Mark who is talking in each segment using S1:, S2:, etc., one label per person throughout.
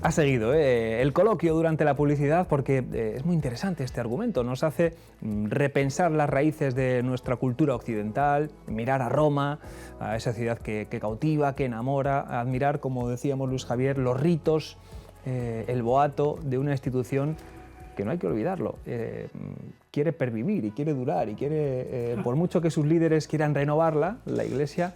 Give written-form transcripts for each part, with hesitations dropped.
S1: Ha seguido el coloquio durante la publicidad porque es muy interesante este argumento. Nos hace repensar las raíces de nuestra cultura occidental, mirar a Roma, a esa ciudad que cautiva, que enamora, admirar, como decíamos Luis Javier, los ritos, el boato de una institución que no hay que olvidarlo. Quiere pervivir y quiere durar y quiere, por mucho que sus líderes quieran renovarla, la Iglesia,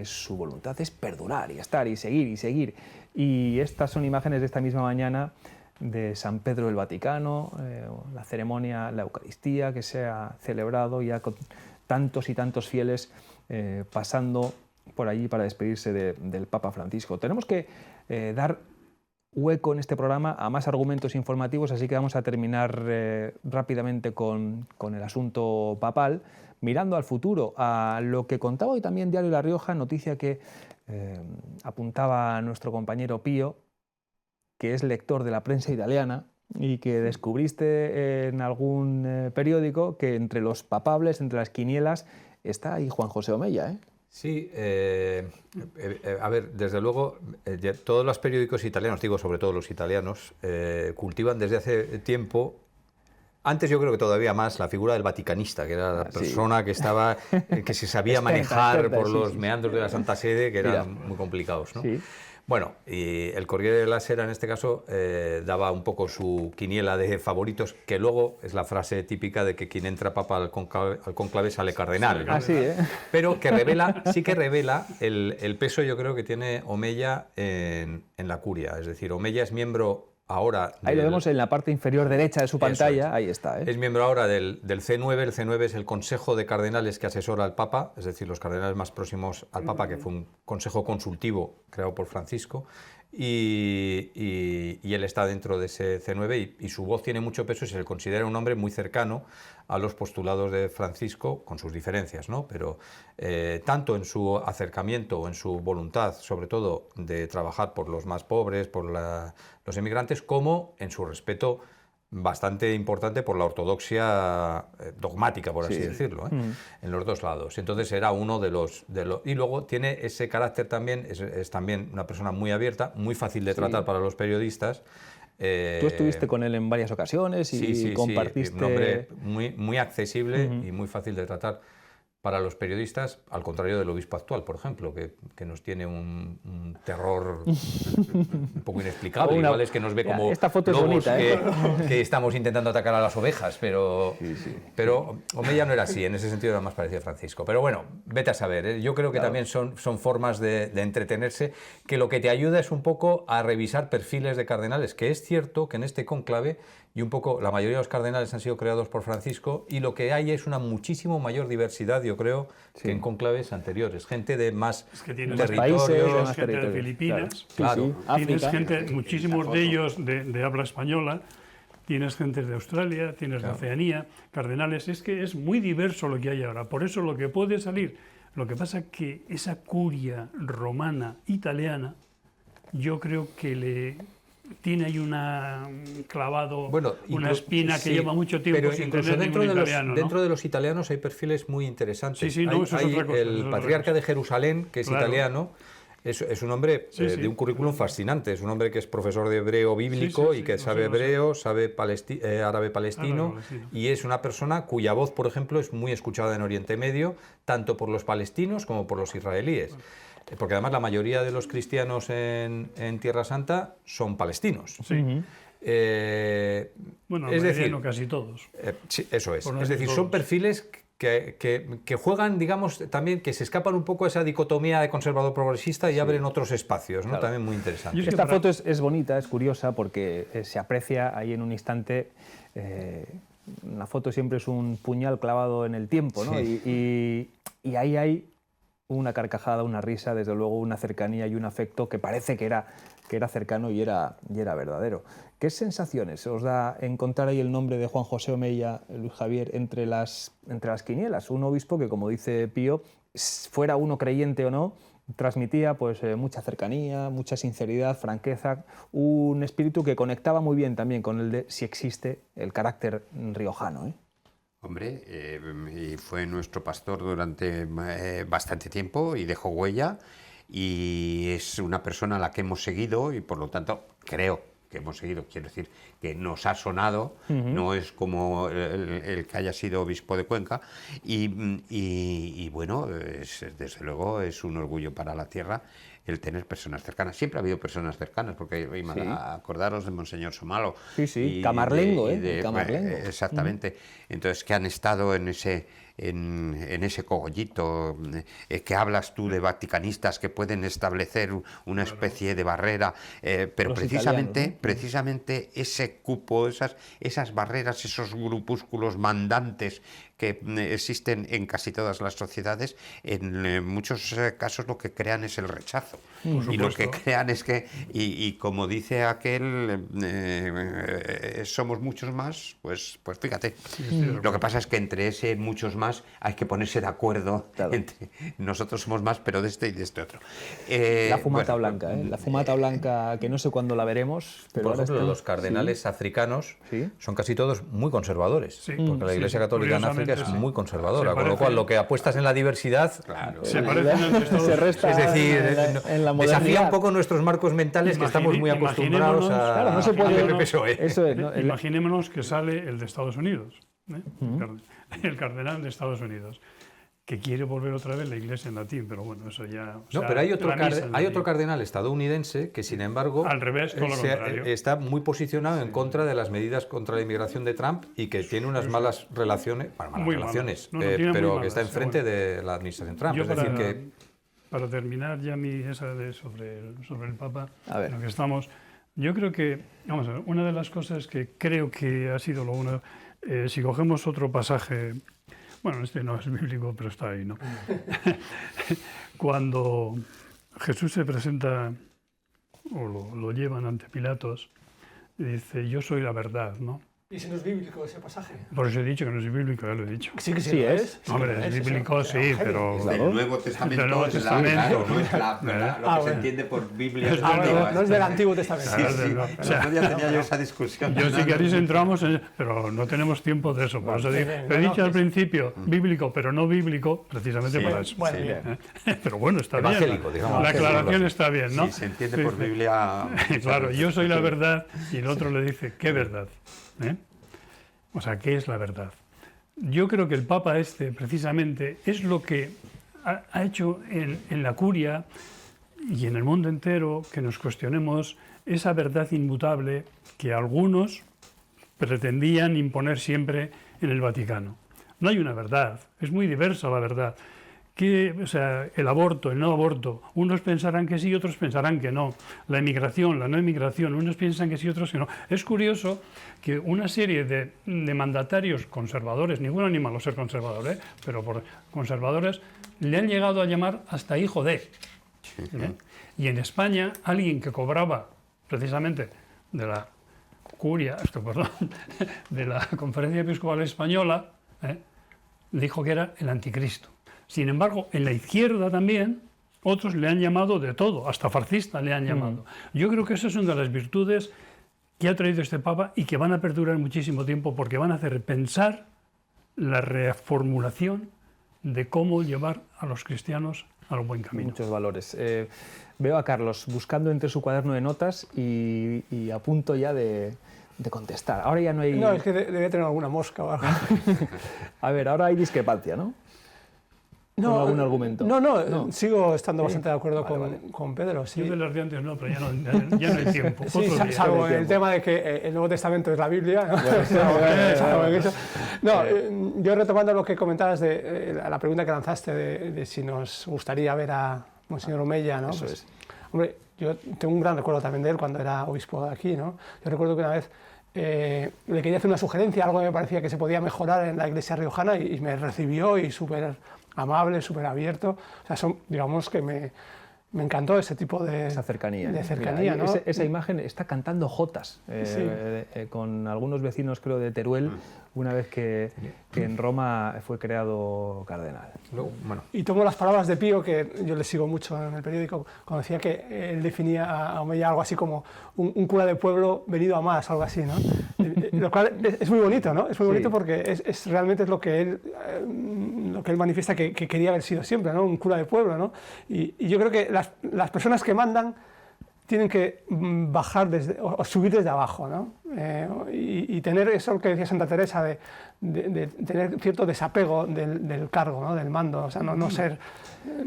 S1: su voluntad es perdurar y estar y seguir y seguir. Y estas son imágenes de esta misma mañana de San Pedro del Vaticano, la ceremonia, la Eucaristía que se ha celebrado ya con tantos y tantos fieles pasando por allí para despedirse del Papa Francisco. Tenemos que dar hueco en este programa a más argumentos informativos, así que vamos a terminar rápidamente con el asunto papal, mirando al futuro, a lo que contaba hoy también Diario La Rioja, noticia que apuntaba nuestro compañero Pío, que es lector de la prensa italiana y que descubriste en algún periódico que entre los papables, entre las quinielas, está ahí Juan José Omeya, ¿eh?
S2: Sí, a ver, desde luego, todos los periódicos italianos, digo sobre todo los italianos, cultivan desde hace tiempo, antes yo creo que todavía más, la figura del vaticanista, que era la persona que estaba, que se sabía manejar por los meandros de la Santa Sede, que eran muy complicados, ¿no? Sí. Bueno, y el Corriere della Sera en este caso daba un poco su quiniela de favoritos, que luego es la frase típica de que quien entra papa al conclave sale cardenal, ¿no?
S1: Así, ¿eh?
S2: Pero que revela, sí que revela el peso, yo creo, que tiene Omeya en la curia. Es decir, Omeya es miembro ahora...
S1: Ahí lo vemos en la parte inferior derecha de su pantalla, es. Ahí está, ¿eh?
S2: Es miembro ahora del C9, el C9 es el Consejo de Cardenales que asesora al Papa, es decir, los cardenales más próximos al Papa, que fue un consejo consultivo creado por Francisco, y él está dentro de ese C9 y su voz tiene mucho peso y se le considera un hombre muy cercano a los postulados de Francisco, con sus diferencias, ¿no? Pero tanto en su acercamiento o en su voluntad, sobre todo, de trabajar por los más pobres, por los emigrantes, como en su respeto bastante importante por la ortodoxia dogmática, por así decirlo, en los dos lados. Entonces era uno de los... Y luego tiene ese carácter también, es también una persona muy abierta, muy fácil de tratar para los periodistas.
S1: Tú estuviste con él en varias ocasiones y compartiste...
S2: Sí, un hombre muy accesible y muy fácil de tratar para los periodistas, al contrario del obispo actual, por ejemplo, que nos tiene un terror un poco inexplicable. Igual es que nos ve como
S1: esta foto
S2: lobos
S1: es bonita,
S2: que estamos intentando atacar a las ovejas, pero Omeya no era así, en ese sentido era más parecido a Francisco. Pero bueno, vete a saber, ¿eh? Yo creo que también son formas de entretenerse, que lo que te ayuda es un poco a revisar perfiles de cardenales, que es cierto que en este cónclave, y un poco la mayoría de los cardenales han sido creados por Francisco, y lo que hay es una muchísimo mayor diversidad, yo creo, que en cónclaves anteriores. Gente de más
S3: territorios, gente de Filipinas,
S2: claro.
S3: Tienes gente, muchísimos de ellos de habla española, tienes gente de Australia, tienes de Oceanía, cardenales. Es que es muy diverso lo que hay ahora. Por eso lo que puede salir, lo que pasa que esa curia romana italiana, yo creo que tiene ahí un clavado, una espina que lleva mucho tiempo
S2: pero
S3: sin
S2: incluso
S3: tener ningún italiano, ¿no?
S2: Dentro de los italianos hay perfiles muy interesantes.
S3: Sí, no, eso es otra cosa.
S2: El patriarca de Jerusalén, que es italiano, es un hombre de un currículum fascinante. Es un hombre que es profesor de hebreo bíblico y que sabe hebreo, sabe árabe palestino, y es una persona cuya voz, por ejemplo, es muy escuchada en Oriente Medio, tanto por los palestinos como por los israelíes. Porque además la mayoría de los cristianos en Tierra Santa son palestinos.
S3: Sí.
S2: Es decir,
S3: no casi todos.
S2: Sí, eso es. Es decir, son perfiles que juegan, digamos, también, que se escapan un poco a esa dicotomía de conservador progresista y abren otros espacios, ¿no? Claro. También muy interesantes.
S1: Esta foto es bonita, es curiosa, porque se aprecia ahí en un instante. Una foto siempre es un puñal clavado en el tiempo, ¿no? Y ahí hay una carcajada, una risa, desde luego una cercanía y un afecto que parece que era cercano y era verdadero. ¿Qué sensaciones os da encontrar ahí el nombre de Juan José Omeya, Luis Javier, entre las quinielas? Un obispo que, como dice Pío, fuera uno creyente o no, transmitía pues mucha cercanía, mucha sinceridad, franqueza, un espíritu que conectaba muy bien también con el de, si existe, el carácter riojano, ¿eh?
S4: Hombre, y fue nuestro pastor durante bastante tiempo y dejó huella. y es una persona a la que hemos seguido y por lo tanto creo que hemos seguido, quiero decir, que nos ha sonado, no es como el que haya sido obispo de Cuenca, y bueno, desde luego es un orgullo para la tierra el tener personas cercanas. Siempre ha habido personas cercanas, porque acordaros de Monseñor Somalo.
S1: Sí, sí, Camarlengo,
S4: Camarlengo. Exactamente. Entonces, que han estado en ese cogollito, que hablas tú de vaticanistas que pueden establecer una especie de barrera, pero precisamente ese cupo, esas barreras, esos grupúsculos mandantes que existen en casi todas las sociedades, en muchos casos lo que crean es el rechazo. Y lo que crean es que, y como dice aquel, somos muchos más, pues fíjate. Lo que pasa es que entre ese muchos más hay que ponerse de acuerdo. Claro. Entre nosotros somos más, pero de este y de este otro.
S1: La fumata blanca, la fumata blanca, que no sé cuándo la veremos. Pero
S2: por ejemplo, los cardenales africanos son casi todos muy conservadores, porque la Iglesia Católica en África es muy conservadora, con lo cual lo que apuestas en la diversidad
S3: se resta,
S2: es decir, desafía un poco nuestros marcos mentales, que estamos muy acostumbrados a...
S1: Claro, no se puede...
S3: Eso es, ¿no? Imaginémonos que sale el de Estados Unidos, el cardenal de Estados Unidos, que quiere volver otra vez la Iglesia en latín, pero bueno, eso ya...
S2: No, pero hay otro cardenal estadounidense que, sin embargo,
S3: al revés, con lo contrario,
S2: está muy posicionado en contra de las medidas contra la inmigración de Trump y que tiene unas malas relaciones, pero que está enfrente de la administración Trump.
S3: Es decir, que... Para terminar ya sobre el Papa, en lo que estamos, yo creo que, vamos a ver, una de las cosas que creo que ha sido si cogemos otro pasaje... Bueno, este no es bíblico, pero está ahí, ¿no? Cuando Jesús se presenta, o lo llevan ante Pilatos, y dice, yo soy la verdad, ¿no?
S5: ¿Y si no es bíblico ese pasaje?
S3: Por eso he dicho que no es bíblico, ya lo he dicho.
S5: Sí que sí es.
S3: Hombre, es bíblico, sí, pero...
S4: Del Nuevo Testamento, no es lo que se entiende por Biblia.
S5: No es del Antiguo Testamento.
S4: Ya tenía yo esa discusión.
S3: Yo si queréis entramos, pero no tenemos tiempo de eso. Por eso he dicho al principio bíblico, pero no bíblico, precisamente para eso. Pero bueno, está bien.
S2: Evangélico, digamos.
S3: La aclaración está bien, ¿no?
S4: Sí, se entiende por Biblia.
S3: Claro, yo soy la verdad y el otro le dice, ¿qué verdad? O sea, ¿qué es la verdad? Yo creo que el Papa precisamente, es lo que ha hecho en la curia y en el mundo entero, que nos cuestionemos esa verdad inmutable que algunos pretendían imponer siempre en el Vaticano. No hay una verdad, es muy diversa la verdad. O sea, el aborto, el no aborto, unos pensarán que sí, otros pensarán que no. La emigración, la no emigración, unos piensan que sí, otros que no. Es curioso que una serie de mandatarios conservadores, ninguno ni malo ser conservador, pero por conservadores, le han llegado a llamar hasta hijo de. Y en España, alguien que cobraba precisamente de la curia, de la Conferencia Episcopal Española, dijo que era el anticristo. Sin embargo, en la izquierda también, otros le han llamado de todo, hasta fascista le han llamado. Yo creo que esas son de las virtudes que ha traído este Papa y que van a perdurar muchísimo tiempo, porque van a hacer pensar la reformulación de cómo llevar a los cristianos al buen camino.
S1: Muchos valores. Veo a Carlos buscando entre su cuaderno de notas y a punto ya de contestar. Ahora ya no hay...
S5: No, es que debe tener alguna mosca o algo.
S1: A ver, ahora hay discrepancia, ¿no? ¿Con algún argumento?
S5: No, sigo estando bastante de acuerdo con Pedro. Sí.
S3: Yo de las de antes no, pero ya no hay tiempo.
S5: Sí, salvo el tema de que el Nuevo Testamento es la Biblia. Yo retomando lo que comentabas de la pregunta que lanzaste de si nos gustaría ver a Monseñor Omeya, ¿no?
S1: Eso es.
S5: Hombre, yo tengo un gran recuerdo también de él cuando era obispo de aquí, ¿no? Yo recuerdo que una vez le quería hacer una sugerencia, algo que me parecía que se podía mejorar en la iglesia riojana y me recibió y súper amable, súper abierto. O sea, digamos que me encantó ese tipo de...
S1: Esa cercanía.
S5: De cercanía,
S1: mira,
S5: ¿no?
S1: Esa imagen está cantando jotas con algunos vecinos, creo, de Teruel, una vez que en Roma fue creado cardenal.
S5: Y tomo las palabras de Pío, que yo le sigo mucho en el periódico, cuando decía que él definía a Omeya algo así como un cura de pueblo venido a más, algo así, ¿no? Lo cual es muy bonito, ¿no? Es muy bonito
S1: Sí.
S5: porque realmente es lo que él manifiesta que quería haber sido siempre, ¿no? Un cura de pueblo, ¿no? Y yo creo que las personas que mandan tienen que bajar o subir desde abajo, ¿no? Y tener eso que decía Santa Teresa de tener cierto desapego del cargo, ¿no? Del mando, o sea, no ser...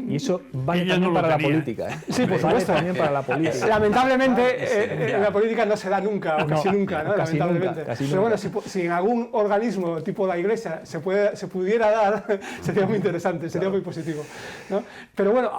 S1: Y eso vale
S3: Ella
S1: también
S3: no lo
S1: para la
S3: tenía, ¿eh?
S1: política, ¿eh?
S5: Sí, por
S1: Vale
S5: supuesto.
S1: también para la política.
S5: Lamentablemente, en la política no se da nunca, o casi
S1: No,
S5: nunca, ¿no?
S1: casi
S5: Lamentablemente.
S1: nunca, casi
S5: Pero bueno,
S1: nunca.
S5: si en algún organismo tipo la Iglesia se pudiera dar, sería muy interesante, sería muy positivo, ¿no? Pero bueno,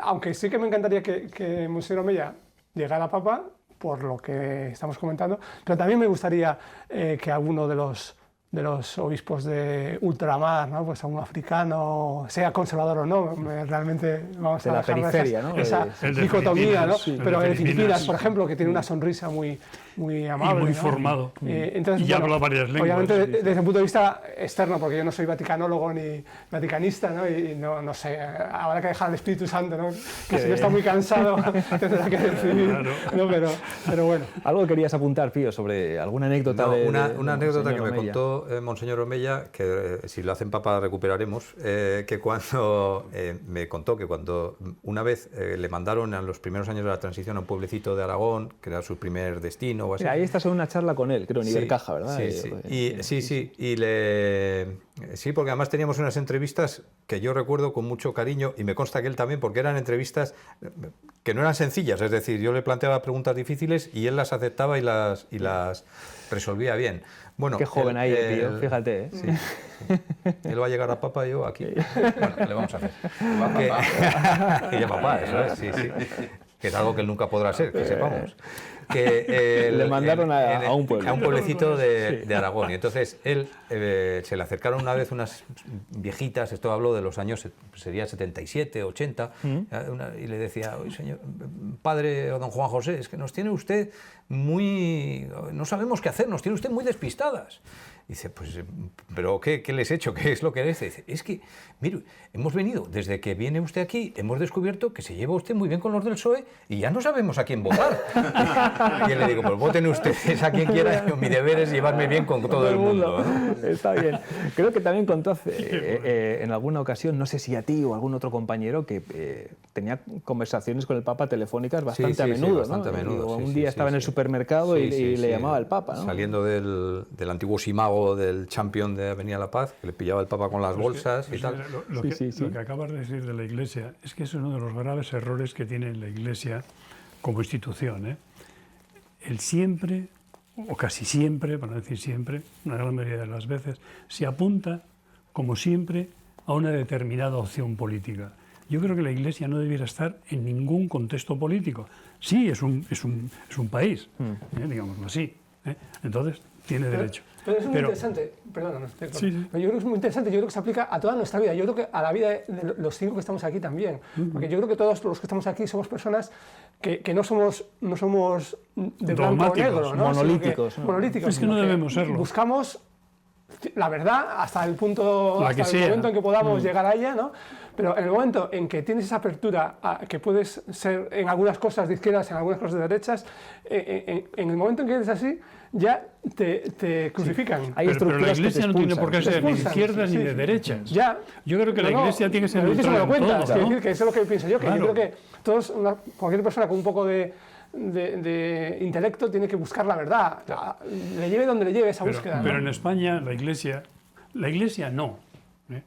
S5: aunque sí que me encantaría que Monseñor Omeya llegara a Papa, por lo que estamos comentando, pero también me gustaría que alguno de los obispos de ultramar, ¿no? Pues algún africano, sea conservador o no, realmente vamos
S1: De
S5: a
S1: la
S5: dejar
S1: periferia, ¿no?
S5: esa
S3: El de
S5: dicotomía, ¿no?
S3: Filipinas, sí.
S5: Pero
S3: El de
S5: en Filipinas,
S3: Filipinas,
S5: por ejemplo, que tiene una sonrisa muy amable,
S3: y muy
S5: ¿no?
S3: formado.
S5: Entonces,
S3: Y habla varias lenguas.
S5: obviamente,
S3: Sí.
S5: desde el punto de vista externo, porque yo no soy vaticanólogo ni vaticanista, ¿no? Y no sé, habrá que dejar al Espíritu Santo, ¿no? Que si no está muy cansado, tendrá que decidir,
S3: Claro.
S5: ¿no? Pero bueno.
S1: Algo querías apuntar, Pío, sobre alguna anécdota
S2: No,
S1: de
S2: una anécdota que
S1: Monseñor
S2: me
S1: Omeya.
S2: contó Monseñor Omeya, que si lo hacen Papa recuperaremos, que cuando me contó que cuando una vez le mandaron en los primeros años de la transición a un pueblecito de Aragón, que era su primer destino o así.
S1: Mira, ahí estás en una charla con él, creo, en
S2: Sí,
S1: Ibercaja, ¿verdad?
S2: Sí, sí. Sí, porque además teníamos unas entrevistas que yo recuerdo con mucho cariño y me consta que él también, porque eran entrevistas que no eran sencillas, es decir, yo le planteaba preguntas difíciles y él las aceptaba y las resolvía bien. Bueno,
S1: Qué joven ahí, Pío, fíjate, ¿eh?
S2: Sí, sí. Él va a llegar a Papa y yo aquí. Bueno, le vamos a hacer. Que ya papá, eso es, sí, sí. Que es algo que él nunca podrá ser, que sepamos. Que
S1: Le mandaron a un pueblo.
S2: a un pueblecito de Aragón. Y entonces él se le acercaron una vez unas viejitas, esto hablo de los años, sería 77, 80, y le decía, oye, señor, padre don Juan José, es que nos tiene usted no sabemos qué hacer, nos tiene usted muy despistadas. Dice, pues, ¿pero qué les he hecho? ¿Qué es lo que les he hecho? Dice, es que, mire, hemos venido, desde que viene usted aquí, hemos descubierto que se lleva usted muy bien con los del PSOE y ya no sabemos a quién votar. Y él le digo, pues voten ustedes a quien quiera, mi deber es llevarme bien con todo el mundo, ¿no?
S1: Está bien. Creo que también contó en alguna ocasión, no sé si a ti o a algún otro compañero, que tenía conversaciones con el Papa telefónicas bastante a menudo,
S2: bastante
S1: ¿no?
S2: a menudo.
S1: Digo,
S2: Sí,
S1: un
S2: sí,
S1: día
S2: sí,
S1: estaba en el
S2: sí.
S1: supermercado y
S2: Sí,
S1: le
S2: sí.
S1: llamaba al Papa, ¿no?
S2: Saliendo del antiguo Simago del Champion de Avenida La Paz, que le pillaba el Papa con las bolsas y tal.
S3: Lo
S1: Sí.
S3: que acabas de decir de la Iglesia es que es uno de los graves errores que tiene la Iglesia como institución, ¿eh? El siempre, o casi siempre, para no decir siempre, una gran mayoría de las veces, se apunta, como siempre, a una determinada opción política. Yo creo que la Iglesia no debiera estar en ningún contexto político. Sí, es un país, digámoslo así, ¿eh? Entonces tiene derecho.
S5: Pero es muy interesante, perdón,
S3: Sí, sí.
S5: yo creo que es muy interesante, yo creo que se aplica a toda nuestra vida, yo creo que a la vida de los 5 que estamos aquí también, porque yo creo que todos los que estamos aquí somos personas que no somos de blanco o
S3: Dogmáticos,
S5: negro, ¿no?
S1: monolíticos, ¿no?
S5: Monolíticos,
S3: Es que no
S5: sino
S3: debemos serlo.
S5: Buscamos la verdad hasta el punto,
S3: La
S5: hasta
S3: que
S5: el
S3: sea.
S5: momento en que podamos llegar a ella, ¿no? Pero en el momento en que tienes esa apertura, que puedes ser en algunas cosas de izquierdas, en algunas cosas de derechas, en el momento en que eres así, ya te crucifican.
S1: Hay
S3: Pero la
S1: estructuras que te
S3: Iglesia no tiene por qué
S1: expulsan.
S3: ser ni de
S5: expulsan,
S3: izquierdas
S5: sí,
S3: ni de
S5: sí.
S3: derechas.
S5: Ya.
S3: Yo creo que la Iglesia tiene que ser
S5: pero
S3: neutral
S5: me lo
S3: en
S5: cuentas,
S3: todo,
S5: quiero
S3: ¿no?
S5: decir que eso es lo que pienso yo, que
S3: Claro.
S5: yo creo que todos, cualquier persona con un poco de intelecto tiene que buscar la verdad, le lleve donde le lleve esa búsqueda.
S3: Pero
S5: ¿no?
S3: en España la Iglesia no. ¿eh?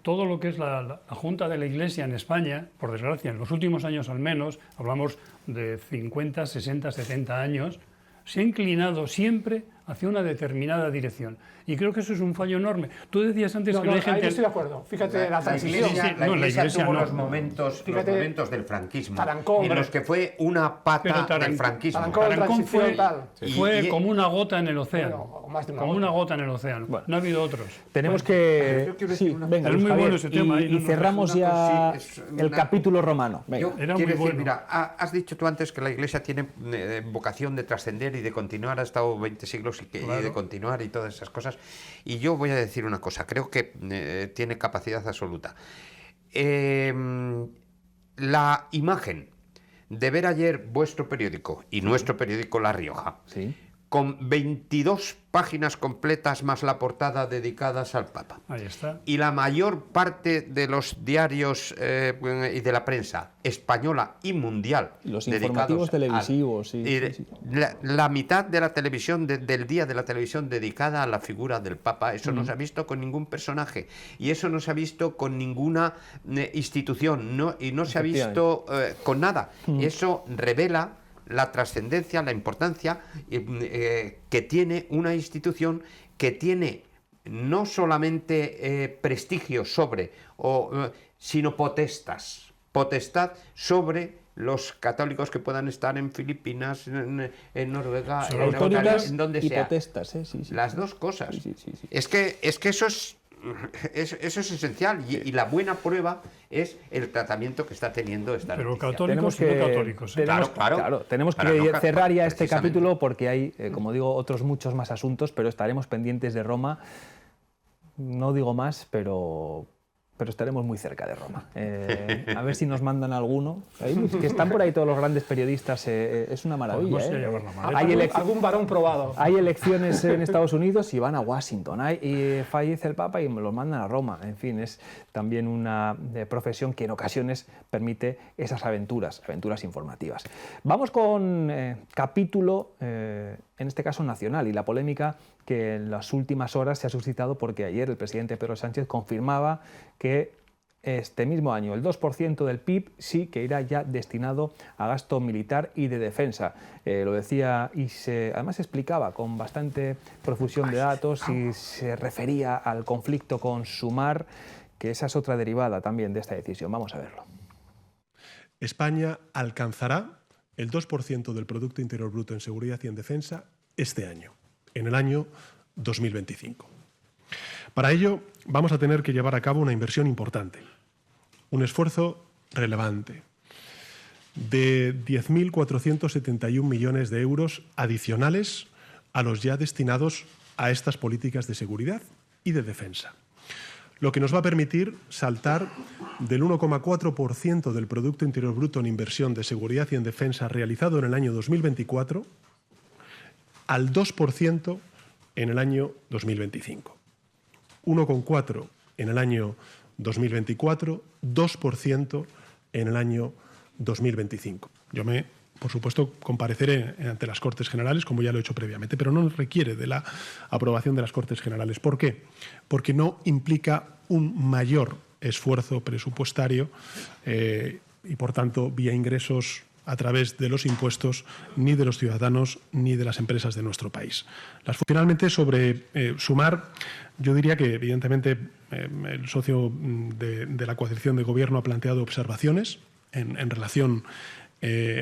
S3: Todo lo que es la Junta de la Iglesia en España, por desgracia, en los últimos años al menos, hablamos de 50, 60, 70 años, se ha inclinado siempre hacia una determinada dirección. Y creo que eso es un fallo enorme. Tú decías antes
S5: No,
S3: que
S5: no,
S3: hay
S5: ahí
S3: gente...
S5: yo estoy de acuerdo. Fíjate la transición.
S3: Sí, sí.
S4: La
S3: No, la
S4: Iglesia
S3: Iglesia
S4: tuvo
S3: no.
S4: los momentos
S5: Fíjate,
S4: del franquismo,
S5: Tarancón,
S4: en los que fue una pata
S3: Pero
S4: del franquismo.
S5: Tarancón,
S3: Tarancón fue,
S5: tal.
S3: fue
S4: Y-
S3: como una gota en el océano.
S5: Bueno, o más de una
S3: como
S5: gota.
S3: una gota en el océano.
S1: Bueno.
S3: No ha habido otros.
S1: Tenemos
S4: Pero
S1: que...
S4: yo quiero
S1: Sí,
S4: decir una
S1: venga,
S3: cosa. Es muy
S1: Javier,
S3: bueno ese tema,
S1: y
S3: no, no,
S1: cerramos
S4: es una
S1: ya
S4: cosa, sí, es
S1: el
S4: una-
S1: capítulo romano. Venga.
S4: Yo
S3: Era
S4: quiero
S3: muy
S4: decir,
S3: bueno.
S4: mira, has dicho tú antes que la Iglesia tiene vocación de trascender y de continuar, ha estado 20 siglos y de continuar y todas esas cosas. Y yo voy a decir una cosa, creo que tiene capacidad absoluta. La imagen de ver ayer vuestro periódico y nuestro periódico La Rioja,
S1: Sí.
S4: con 22 páginas completas más la portada dedicadas al Papa.
S3: Ahí está.
S4: Y la mayor parte de los diarios y de la prensa española y mundial,
S1: Los informativos televisivos, sí.
S4: La mitad de la televisión, del día de la televisión dedicada a la figura del Papa, eso no se ha visto con ningún personaje, y eso no se ha visto con ninguna institución, y no se ha visto con nada. Eso revela la trascendencia, la importancia que tiene una institución que tiene no solamente prestigio sobre, sino potestad sobre los católicos que puedan estar en Filipinas, en Noruega, en donde sea.
S1: Potestas, sí.
S4: Las dos cosas.
S1: Sí.
S4: Es que eso es esencial, y la buena prueba es el tratamiento que está teniendo esta
S3: Pero
S4: noticia.
S3: católicos y no católicos.
S1: Tenemos que cerrar ya este capítulo porque hay, como digo, otros muchos más asuntos, pero estaremos pendientes de Roma. No digo más, pero estaremos muy cerca de Roma. A ver si nos mandan alguno. Que están por ahí todos los grandes periodistas. Es una maravilla.
S5: Algún varón probado.
S1: Hay elecciones en Estados Unidos y van a Washington. Y fallece el Papa y me los mandan a Roma. En fin, es también una profesión que en ocasiones permite esas aventuras informativas. Vamos con capítulo, en este caso nacional, y la polémica que en las últimas horas se ha suscitado porque ayer el presidente Pedro Sánchez confirmaba que este mismo año el 2% del PIB sí que irá ya destinado a gasto militar y de defensa. Lo decía y además explicaba con bastante profusión de datos y se refería al conflicto con Sumar, que esa es otra derivada también de esta decisión. Vamos a verlo.
S6: España alcanzará el 2% del Producto Interior Bruto en seguridad y en defensa este año, en el año 2025. Para ello vamos a tener que llevar a cabo una inversión importante, un esfuerzo relevante de 10.471 millones de euros adicionales a los ya destinados a estas políticas de seguridad y de defensa, lo que nos va a permitir saltar del 1,4% del Producto Interior Bruto en inversión de seguridad y en defensa realizado en el año 2024 al 2% en el año 2025. 1,4% en el año 2024, 2% en el año 2025. Yo por supuesto, compareceré ante las Cortes Generales, como ya lo he hecho previamente, pero no requiere de la aprobación de las Cortes Generales. ¿Por qué? Porque no implica un mayor esfuerzo presupuestario y, por tanto, vía ingresos a través de los impuestos ni de los ciudadanos ni de las empresas de nuestro país. Finalmente, sobre Sumar, yo diría que, evidentemente, el socio de la coalición de gobierno ha planteado observaciones en relación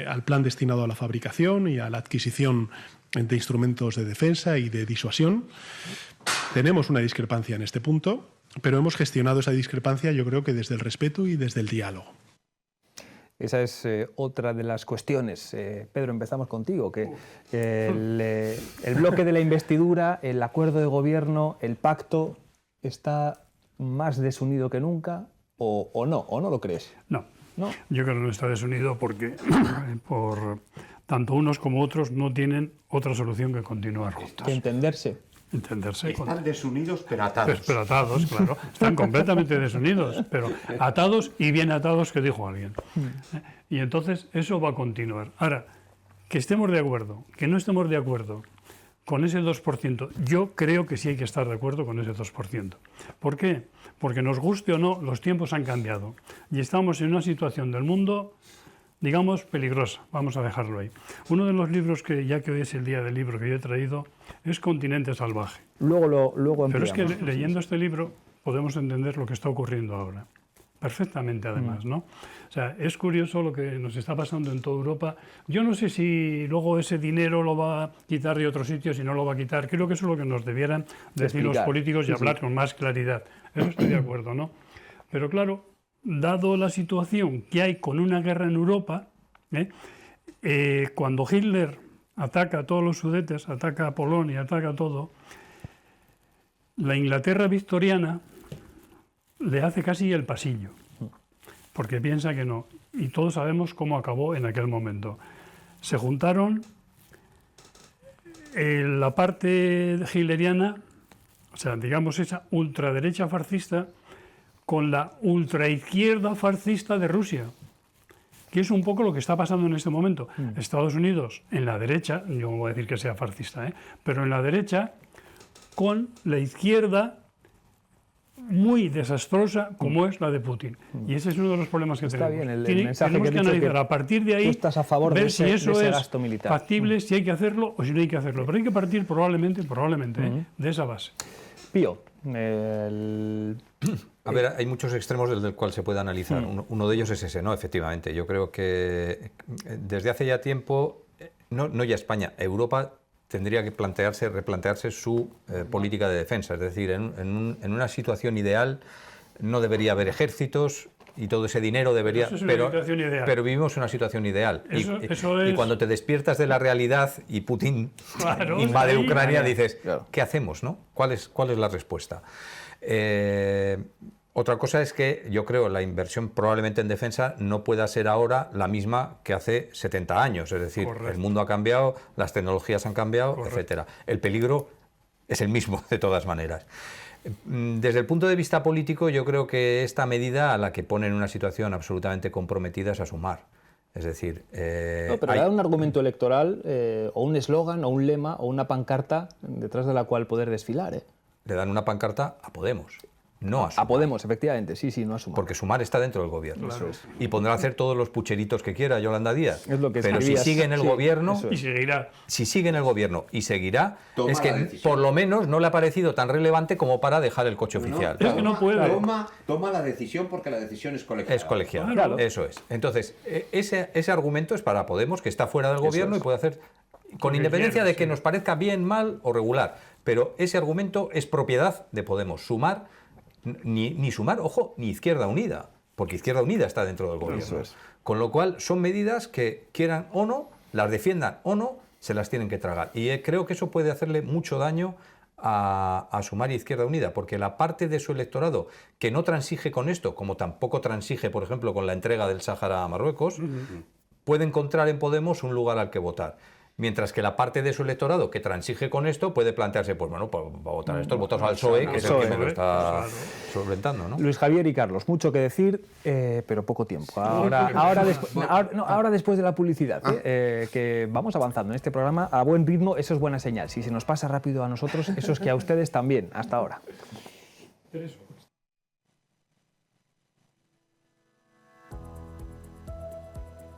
S6: al plan destinado a la fabricación y a la adquisición de instrumentos de defensa y de disuasión. Tenemos una discrepancia en este punto, pero hemos gestionado esa discrepancia, yo creo que desde el respeto y desde el diálogo.
S1: Esa es otra de las cuestiones. Pedro, empezamos contigo, que el bloque de la investidura, el acuerdo de gobierno, el pacto, ¿está más desunido que nunca o no lo crees?
S3: No. Yo creo que no está desunido porque tanto unos como otros no tienen otra solución que continuar juntos.
S1: Que entenderse.
S4: Están desunidos, pero atados.
S3: Pero atados, claro. Están completamente desunidos, pero atados y bien atados, que dijo alguien. Y entonces eso va a continuar. Ahora, que estemos de acuerdo, que no estemos de acuerdo con ese 2%, yo creo que sí hay que estar de acuerdo con ese 2%. ¿Por qué? Porque nos guste o no, los tiempos han cambiado. Y estamos en una situación del mundo, digamos, peligrosa. Vamos a dejarlo ahí. Uno de los libros que, ya que hoy es el día del libro que yo he traído, es Continente Salvaje.
S1: Luego
S3: pero es que leyendo este libro podemos entender lo que está ocurriendo ahora. Perfectamente, además, ¿no? O sea, es curioso lo que nos está pasando en toda Europa. Yo no sé si luego ese dinero lo va a quitar de otro sitio, si no lo va a quitar. Creo que eso es lo que nos debieran decir los políticos y hablar con más claridad. Eso estoy de acuerdo, ¿no? Pero claro, dado la situación que hay con una guerra en Europa, cuando Hitler ataca a todos los Sudetes, ataca a Polonia, ataca a todo, la Inglaterra victoriana le hace casi el pasillo, porque piensa que no. Y todos sabemos cómo acabó en aquel momento. Se juntaron la parte hitleriana, o sea, digamos esa ultraderecha fascista, con la ultraizquierda fascista de Rusia, que es un poco lo que está pasando en este momento. Estados Unidos en la derecha, yo no voy a decir que sea fascista, pero en la derecha, con la izquierda muy desastrosa como es la de Putin. Y ese es uno de los problemas que
S1: Está
S3: tenemos.
S1: bien, el mensaje
S3: tenemos
S1: que
S3: que
S1: he dicho,
S3: analizar
S1: que
S3: a partir de ahí,
S1: tú estás a favor
S3: ver
S1: de
S3: si
S1: ese
S3: eso es
S1: gasto militar.
S3: factible, si hay que hacerlo o si no hay que hacerlo. Pero hay que partir probablemente de esa base.
S1: Pío,
S2: a ver, hay muchos extremos del cual se puede analizar. Uno de ellos es ese, ¿no? Efectivamente. Yo creo que desde hace ya tiempo, no ya España, Europa tendría que replantearse su política de defensa. Es decir, en una situación ideal no debería haber ejércitos y todo ese dinero debería...
S3: Eso es una situación ideal.
S2: Pero vivimos una situación ideal.
S3: Eso
S2: y
S3: es...
S2: cuando te despiertas de la realidad y Putin
S3: Claro,
S2: invade
S3: ahí.
S2: Ucrania, dices,
S1: Claro.
S2: ¿qué hacemos, no? ¿Cuál es la respuesta? Otra cosa es que yo creo la inversión probablemente en defensa no pueda ser ahora la misma que hace 70 años. Es decir,
S3: Correcto.
S2: el mundo ha cambiado, las tecnologías han cambiado,
S3: Correcto.
S2: etcétera. El peligro es el mismo, de todas maneras. Desde el punto de vista político, yo creo que esta medida a la que pone en una situación absolutamente comprometida es a Sumar. Es decir,
S1: no, pero da un argumento electoral o un eslogan o un lema o una pancarta detrás de la cual poder desfilar.
S2: le dan una pancarta a Podemos. No a Sumar.
S1: A Podemos, efectivamente, sí, no a Sumar.
S2: Porque Sumar está dentro del gobierno.
S3: Claro.
S2: Y podrá hacer todos los pucheritos que quiera Yolanda Díaz.
S1: Es lo que
S2: pero si
S1: escribías.
S2: sigue en el
S1: Sí,
S2: gobierno,
S1: eso
S3: Y seguirá.
S2: si sigue en el gobierno y seguirá,
S4: Toma
S2: es que
S4: la decisión.
S2: por lo menos no le ha parecido tan relevante como para dejar el coche oficial.
S3: Es que no puede.
S4: Toma la decisión porque la decisión es colegiada.
S2: Es colegiado,
S1: Claro.
S2: eso es. Entonces, ese argumento es para Podemos, que está fuera del gobierno y puede hacer, con independencia de que nos parezca bien, mal o regular, pero ese argumento es propiedad de Podemos. Sumar, ni Sumar, ojo, ni Izquierda Unida, porque Izquierda Unida está dentro del gobierno.
S1: Eso es.
S2: Con lo cual, son medidas que quieran o no, las defiendan o no, se las tienen que tragar. Y creo que eso puede hacerle mucho daño a Sumar y Izquierda Unida, porque la parte de su electorado que no transige con esto, como tampoco transige, por ejemplo, con la entrega del Sáhara a Marruecos, puede encontrar en Podemos un lugar al que votar. Mientras que la parte de su electorado que transige con esto puede plantearse, pues bueno, pues va a votar esto, votos al PSOE, que es el que me lo está solventando, ¿no?
S1: Luis Javier y Carlos, mucho que decir, pero poco tiempo. Ahora después de la publicidad, que vamos avanzando en este programa a buen ritmo, eso es buena señal. Si se nos pasa rápido a nosotros, eso es que a ustedes también, hasta ahora.
S3: Eso.